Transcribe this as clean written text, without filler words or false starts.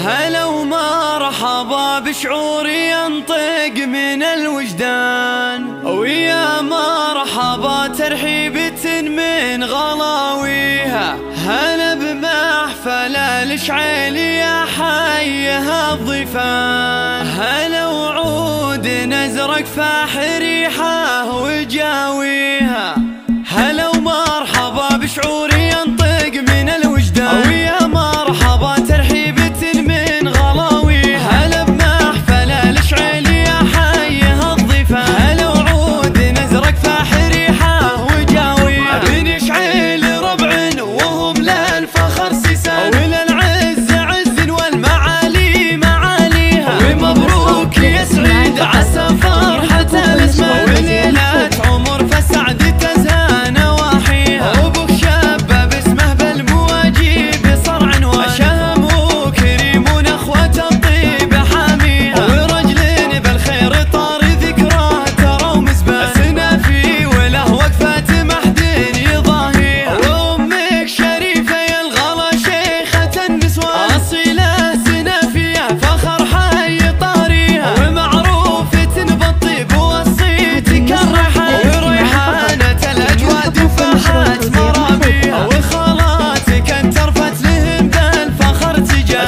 هلا ومرحبا بشعوري ينطق من الوجدان، ويا مرحبا ترحيبة من غلاويها. هلا بمحفلة الشعيلي يا حيها الضيفان، هلا وعود نزرق فاح ريحه وجاويها. هلا ومرحبا بشعوري ينطق من الوجدان، ويا مرحبا ترحيبة من غلاويها. هلا بمحفلة الشعيلي يا حيها الضيفان، هلا وعود نزرق فاح ريحه وجاويها. بني شعيل ربع وهم للفخر سيسان، وللعز عز والمعالي معاليها. ومبروك يا سعيد عسى فرحة الاسماء، وليلة عمر فالسعد تزهى نواحيها. وابوك شاب باسمه بالمواجيب صرع وشهم، وكريم ونخوة الطيب حاميها. ورجل بالخير طار ذكراه ترى ومزبان، سنافي وله وقفة محدين يضاهيها. وامك شريفة يا الغلا شيخة النسوان، اصيلة سنافية فخر حي طاريها. ومعروفة بالطيب وصيتك الريحان، وريحانة الاجواد فاحت مرابيها. وخالاتك انت رفت لهم بالفخر تجاه،